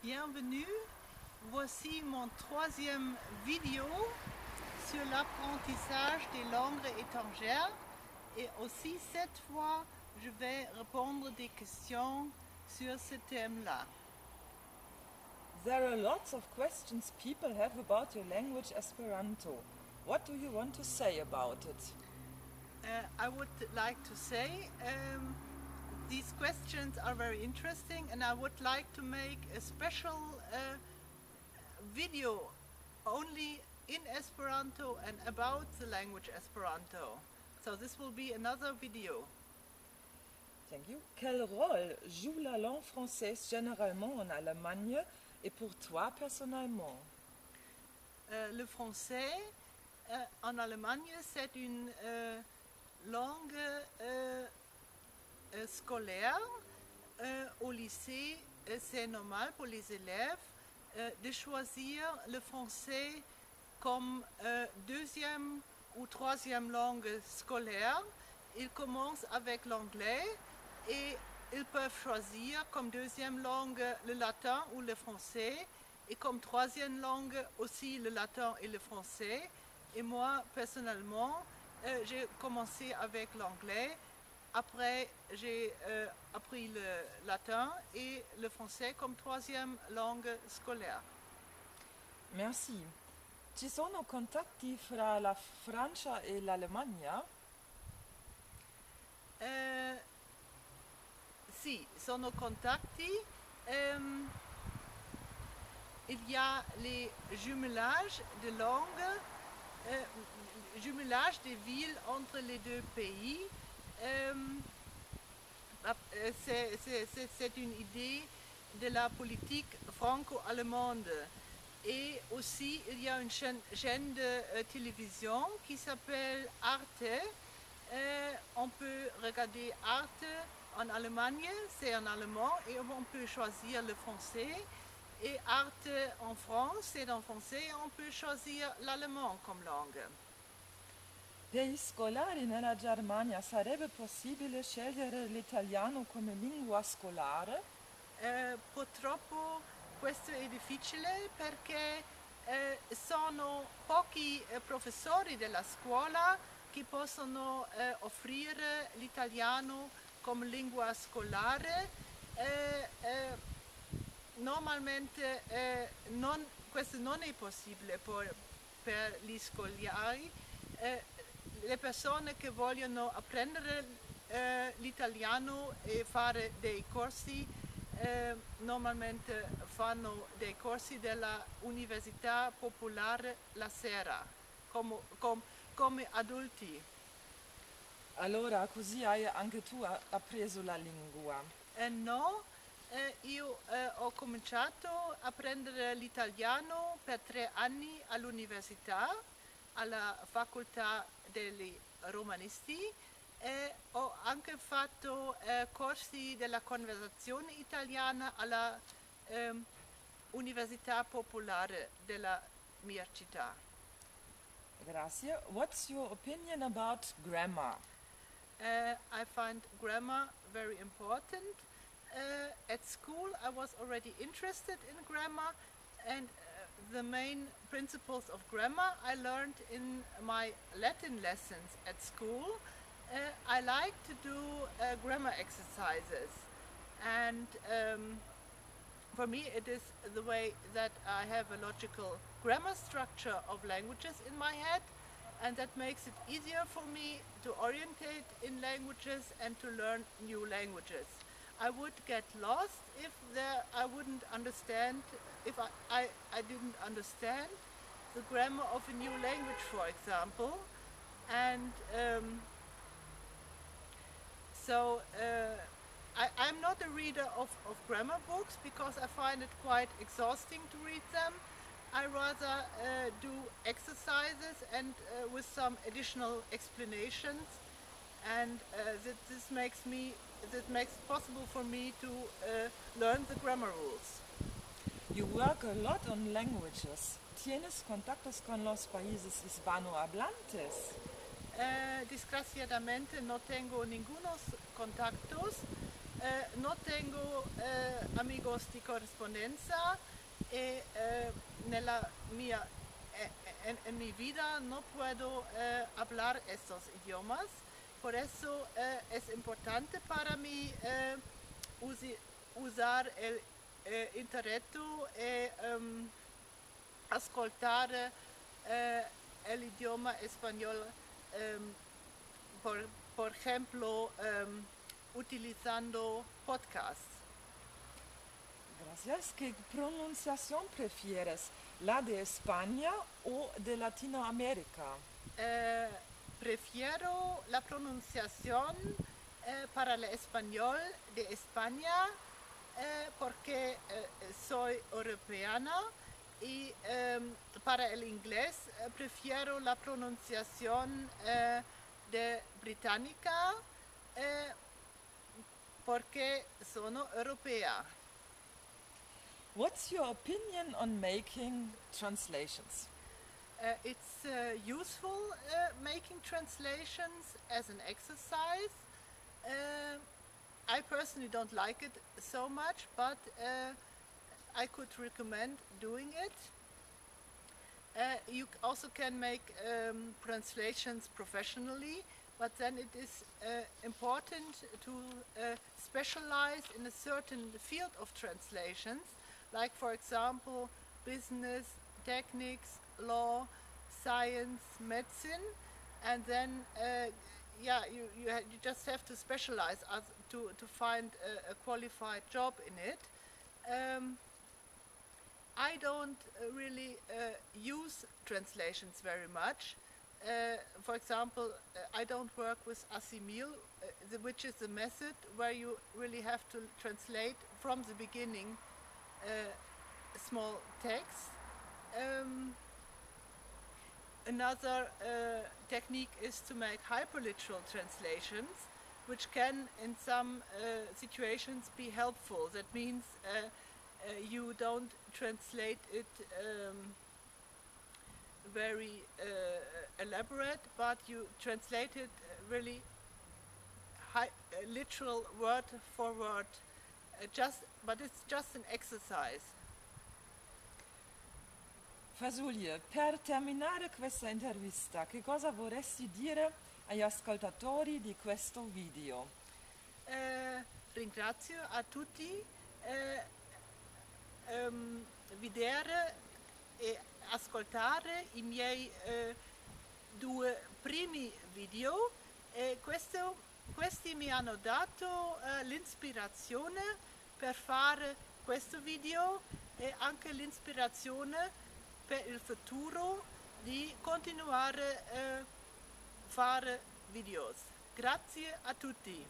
Bienvenue, voici mon troisième vidéo sur l'apprentissage des langues étrangères et aussi cette fois je vais répondre des questions sur ce thème-là. There are lots of questions people have about your language Esperanto. What do you want to say about it? I would like to say these questions are very interesting and I would like to make a special video only in Esperanto and about the language Esperanto. So this will be another video. Thank you. Quel rôle joue la langue française généralement en Allemagne et pour toi personnellement? Le français en Allemagne, c'est une langue scolaire. Au lycée, c'est normal pour les élèves de choisir le français comme deuxième ou troisième langue scolaire. Ils commencent avec l'anglais et ils peuvent choisir comme deuxième langue le latin ou le français et comme troisième langue aussi le latin et le français. Et moi, personnellement, j'ai commencé avec l'anglais. Après, j'ai appris le latin et le français comme troisième langue scolaire. Merci. Ci sono contatti fra la Francia e l'Allemagna? Sì, sono contatti. Il y a les jumelages de langues, jumelage des villes entre les deux pays. C'est une idée de la politique franco-allemande. Et aussi, il y a une chaîne de télévision qui s'appelle Arte. On peut regarder Arte en Allemagne, c'est en allemand, et on peut choisir le français. Et Arte en France, c'est en français, et on peut choisir l'allemand comme langue. Per gli scolari nella Germania sarebbe possibile scegliere l'italiano come lingua scolare? Purtroppo questo è difficile perché sono pochi professori della scuola che possono offrire l'italiano come lingua scolare. Normalmente questo non è possibile per gli scolari. Le persone che vogliono apprendere l'italiano e fare dei corsi normalmente fanno dei corsi della Università Popolare la sera come adulti. Allora così hai anche tu appreso la lingua. No, io ho cominciato a apprendere l'italiano per 3 anni all'università, alla facoltà degli romanisti e ho anche fatto corsi della conversazione italiana alla Università Popolare della mia città. Grazie. What's your opinion about grammar? I find grammar very important. At school I was already interested in grammar and the main principles of grammar I learned in my Latin lessons at school. I like to do grammar exercises and for me it is the way that I have a logical grammar structure of languages in my head and that makes it easier for me to orientate in languages and to learn new languages. I would get lost if I wouldn't understand, if I didn't understand the grammar of a new language, for example. And I'm not a reader of grammar books because I find it quite exhausting to read them. I rather do exercises and with some additional explanations, and this makes it possible for me to learn the grammar rules. You work a lot on languages. ¿Tienes contactos con los países hispanohablantes? Desgraciadamente no tengo ningunos contactos. no tengo amigos di corrispondenza e nella mia en mi vida no puedo hablar estos idiomas. Por eso es importante para mí usar el internet e ascoltare el idioma español, por ejemplo, utilizando podcasts. Gracias. ¿Qué pronunciación prefieres? ¿La de España o de Latinoamérica? Prefiero la pronunciación para el español de España porque soy europeana y para el inglés prefiero la pronunciación de británica porque sono europea. What's your opinion on making translations? It's useful making translations as an exercise. I personally don't like it so much, but I could recommend doing it. You also can make translations professionally, but then it is important to specialize in a certain field of translations, like for example business, techniques, law, science, medicine, and then you just have to specialize to find a qualified job in it. I don't really use translations very much. For example, I don't work with Assimil, which is a method where you really have to translate from the beginning small text. Another technique is to make hyperliteral translations, which can in some situations be helpful. That means you don't translate it very elaborate, but you translate it really literal word for word. But it's just an exercise. Fasulie, per terminare questa intervista, che cosa vorresti dire agli ascoltatori di questo video? Ringrazio a tutti vedere e ascoltare i miei due primi video e questi mi hanno dato l'ispirazione per fare questo video e anche l'ispirazione per il futuro di continuare a fare videos. Grazie a tutti.